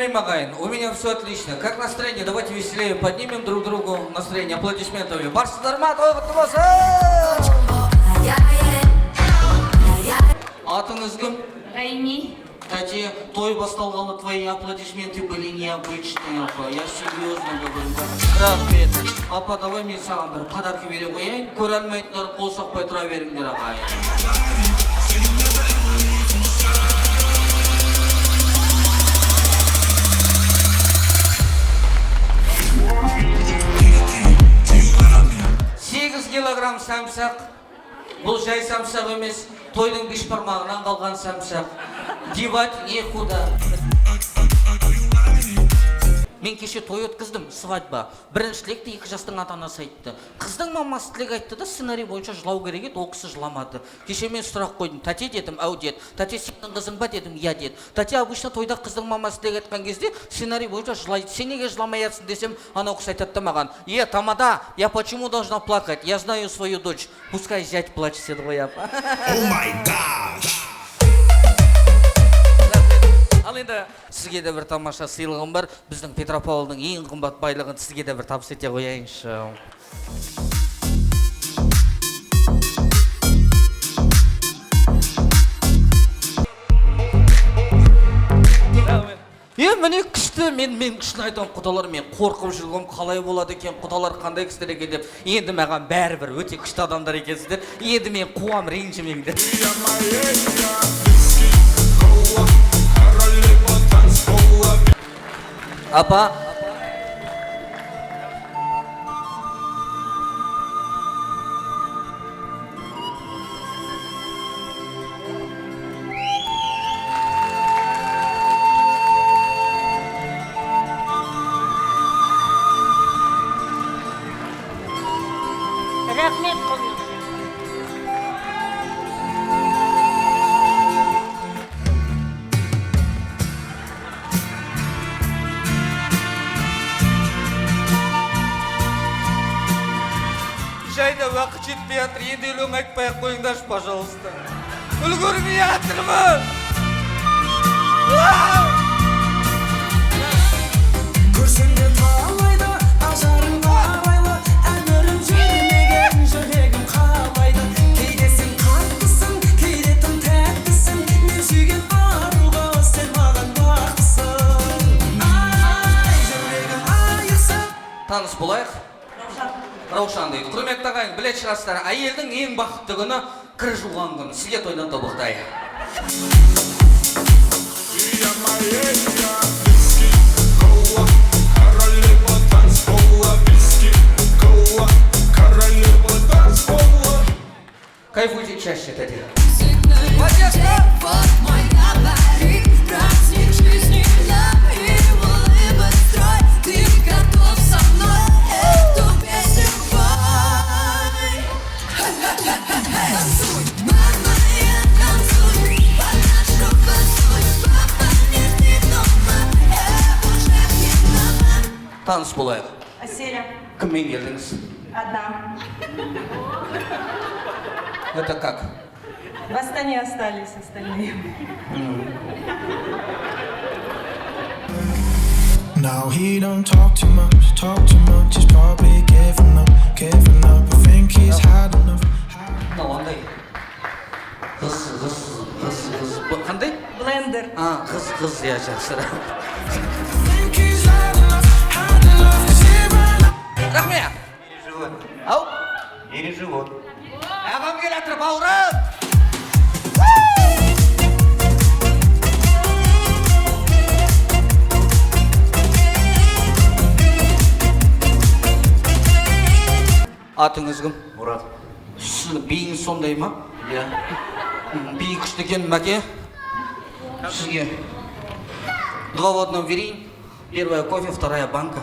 Переменяй, Магаин. У меня все отлично. Как настроение? Давайте веселее поднимем друг другу настроение аплодисментами. Барсыздарма, тойғытты болсын! Атыңыз кім? Райни. Кстати, той басталғалы твои аплодисменты были необычные, апа. Я серьезно говорю. Рахмет. Апа, давай мен саған бір подарка бере қояйын. Көре алмайтындар қол соқпай тұра беріңдер, ағайын. Килограмм самсақ. Бұл жай самсақ емес, тойдың бешбармағынан қалған самсақ. Девать некуда. Мен кеше той өткіздім, свадьба. Бірінші тілекті 2 жастың ата-анасы айтты. Қыздың мамасы тілек айтты да, сценарий бойынша жылау керек еді, ол кісі жыламады. Кеше мен сұрақ қойдым. Тәте дедім, әу дед. Тәте сенің қызың ба дедім, я дед. Тәте обычно тойда қыздың мамасы тілек айтқан кезде сценарий бойынша жылайды. Сен неге жыламай жатсың десем, анау кісі айтады да маған: "Е, тамада, я почему должна плакать? Я знаю свою дочь. Пускай зять плачет", деді ғой, апа. Oh my gosh. Ал енді сізге де бір тамаша сыйлығым бар. Біздің Петропавлдың ең қымбат байлығын сізге де бір табыс ете қояйыншы. Міне күшті, мен күшін айтам, құдалар, мен қорқып жүргім қалай болады екен, құдалар қандай кісілер екен деп. Енді маған бәрібір өте күшті адамдар екенсіздер. Енді мен қуам, ренжімеңдер. Апа. Рахмет құлым. Жайда уақыт жетпей жатыр, енді өлең айтпай-ақ қойыңдаршы, пожалуйста. Үлгермей жатырмын. Көрсеңде талайды, ажарың арайлы, әмірім жүрмеген жүрегім қалайды. Кейде сен қаттысың, кейде тым тәттісің, мен сүйген аруға сен маған бақтысың. Ай, жүрегім айырсың. Таныс болайық. Раушан дейді. Құрметті ағайын, білет шығарсыздар, әйелдің ең бақытты күні кір жуған күні. Сізге тойдан тобықтай. Кайфуйте чаще, тәте. Таныс болайық. Аселя. Кіммен келдіңіз? Одна. Это как? В Астане остались остальные. Now he don't talk too much, he's probably giving up. I think he's had enough. Қандай? Қыз. Қандай? Блендер. Қыз, я жақсырақ. Think he's had enough, 'cause he ran up. Рахмет! Ау? Переживут. Ағам кел атыр, бауырым! Атыңыз кім? Мурат. Сіздің биіңіз сондай ма? Иә. Биі күшті екен, мәке. Сізге 2 в 1 верейін. Первая кофе, вторая банка.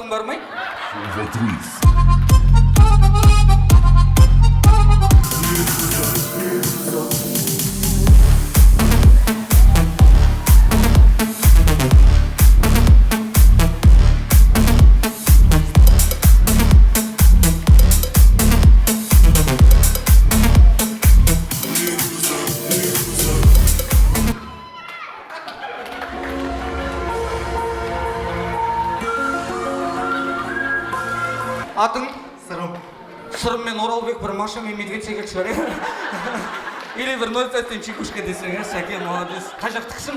атың бармай? Атың? Сырым. Сырым мен Оралбек бір Маша мен Медведь секілді шығар, иә? Или бір 0,5 чекушка десең, иә? Сәке, молодец. Қай жақтықсың?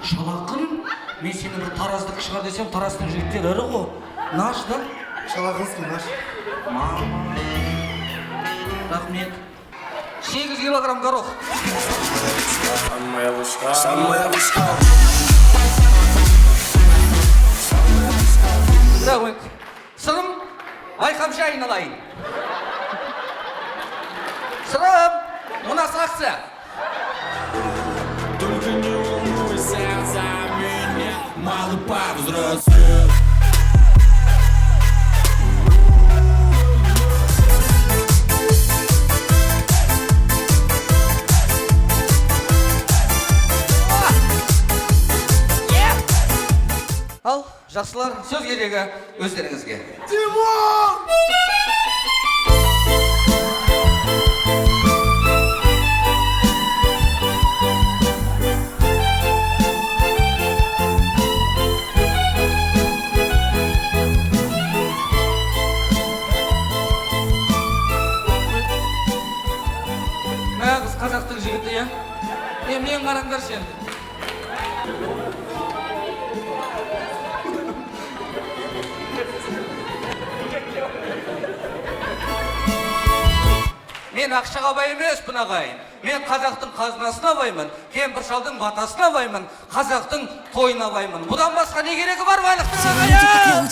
Шалақын? Мен сені бір тараздық шығар десем, Тараздың жігіттері ірі ғой. Наш, да? Шалағынский наш. Мама. Рахмет. 8 килограмм горох. Рахмет. Сырым, байқамшы айналайын. Сырым, мына сақсы. Только не волнуйся за меня, малый повзрослел. Ал, жақсылар, сөз керегі өздеріңізге. Тимур! Қыз қазақтың жігіті, иә? Мен қараңдаршы енді. Мен ақшаға бай емеспін, ағайын. Мен қазақтың қазынасына баймын, кемпір шалдың батасына баймын, қазақтың тойына баймын. Бұдан басқа не керегі бар байлықтың, ағайын?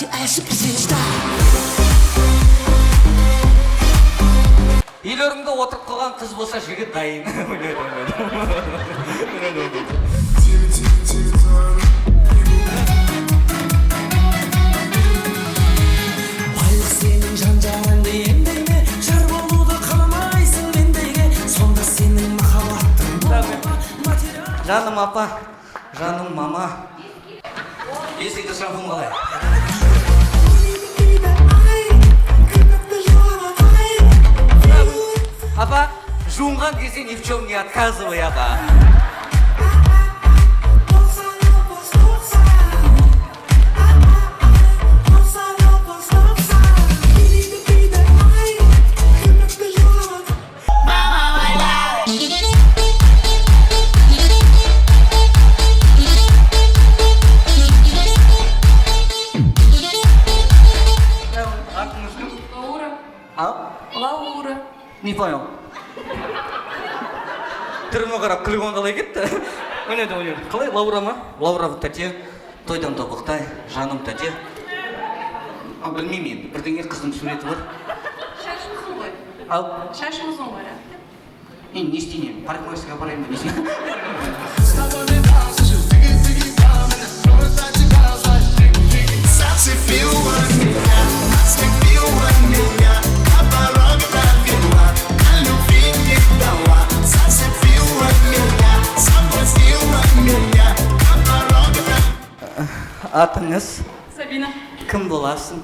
Үйлеріңде отырып қалған қыз болса жігіт дайын. Байлық сенің жан-жарыңды емдейме, жар болуды қаламайсың мендейге, сонда сенің махаббатың Жаным апа, жаным мама. Есіңді шампун қалай? Апа, жуынған кезде ни в чем не отказывай, апа. Лаура. Не понял. Түріме қарап күлген қалай кетті? Өнеді. Қалай, Лаура ма? Лаура тәте, тойдан тобықтай, жаным тәте. Білмеймін, бірдеңе қыздың суреті бар. Шашымызың ғой. Ал? Шашымызың ғой. Не істеймін? Парикмахерская барайын ба? Не істеймін? Атыңыз? Сабина. Кім боласың?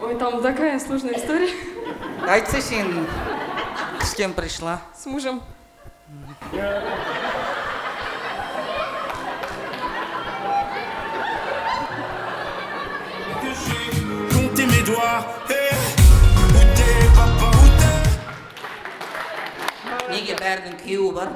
Ой, там такая сложная история. Айтса сен с кем пришла? С мужем. Comptez mes doigts, hey. Où t'es, papa, où t'es? Неге бәрінің күйеуі бар?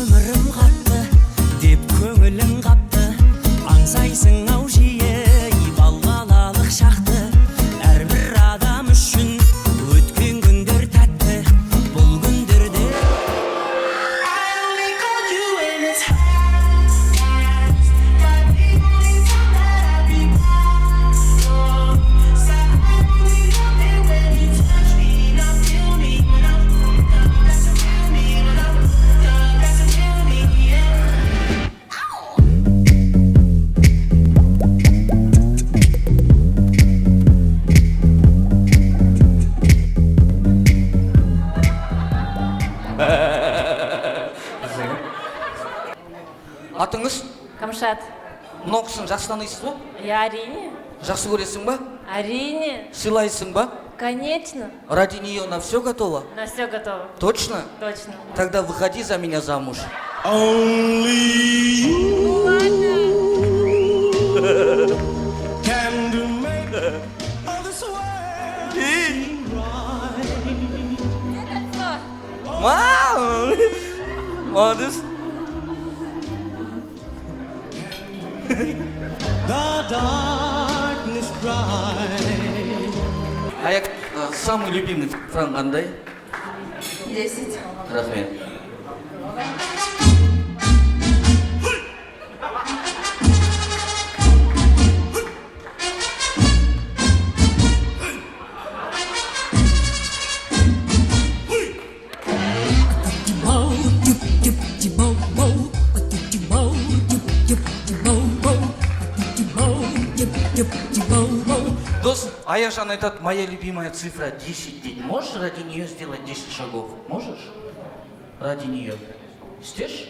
өмірім қатты деп көңілің қапты, аңсайсың ау жиі балалық шақты, әрбір адам үшін өткен күндер тәтті. Атыңыз? Камшат. Мынау кісіні жақсы танисыз ба? Я әрине. Жақсы көресің ба? Әрине. Сыйлайсың ба? Конечно. Ради нее на все готово? На все готово. Точно? Точно. Тогда выходи за меня замуж. Only you can do make all this world seem right. Вау! Молодец. The darkness bright. Аяк, самый любимый цифраң қандай? 10. Рахмет. Дос, Аяшан айтады, моя любимая цифра 10 дейді. Можешь ради нее сделать 10 шагов? Можешь? Ради нее. Істеш?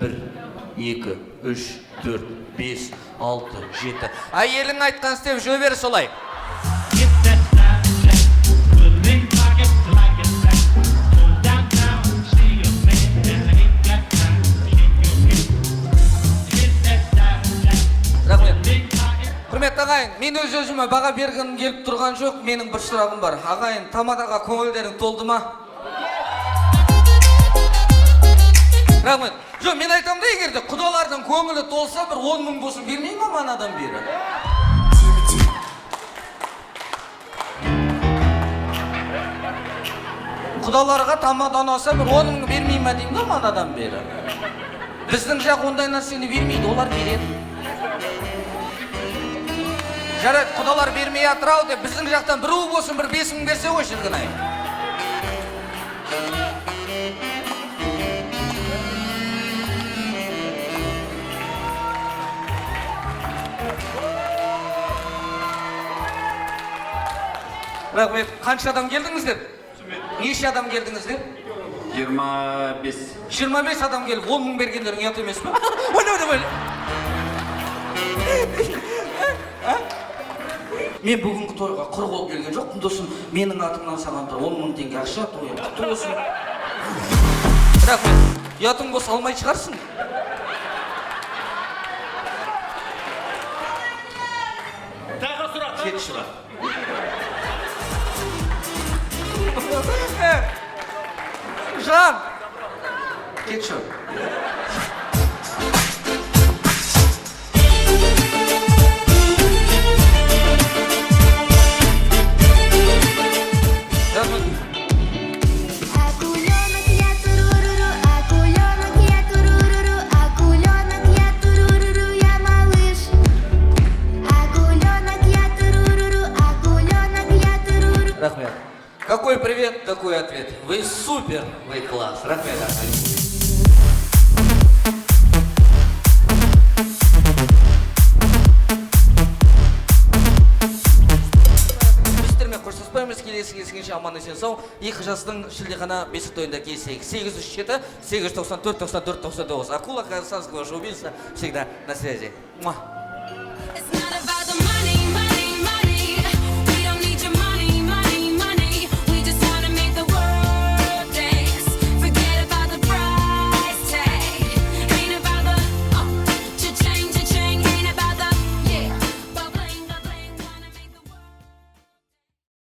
1, 2, 3, 4, 5, 6, 7. Әйелің айтқан істеп жүре бер солай. Құрметті ағайын, мен өз өзіме баға бергім келіп тұрған жоқ, менің бір сұрағым бар. Ағайын, тамадаға көңілдерің толды ма? Рахмет. Жоқ, мен айтам да, егерде құдалардың көңілі толса, бір 10 мың болсын бермей ма манадан бері? Құдаларға тамадан алса, бір 10 мың бермей ма деймін да манадан бері? Біздің жақ ондай нәрсені бермейді, олар береді. Жарайды, құдалар бермей атырау деп, біздің жақтан бір ұл болсын, бір 5 мың берсе ғой шіргін ай. Рахмет, қанша адам келдіңіздер? Неше адам келдіңіздер? 25. 25 адам келіп, 10 мың бергендерің ұят емес пе? Мен бүгінгі тойға құр қол келген жоқпын, досым. Менің атымнан саған 10 мың теңге ақша, тойым құтты болсын. Рахмет, ұятың болса алмай шығарсың. Тағы сұрақ. Кет шығар. Жан! Кет шығар. Акуленок я туруруру, акуленок я туруруру, акуленок я туруруру, я малыш. Акуленок я туруруру, акуленок я туруруру. Рахмет. Какой привет, такой ответ. Вы супер, вы класс. Рахмет. Біздермен қоштаспаймыз, келесі аман есен сау. Екі жастың шілдехана бесік тойында келсек. 807 894 94 99. Акула Казахстанского шоу-бизнеса всегда на связи.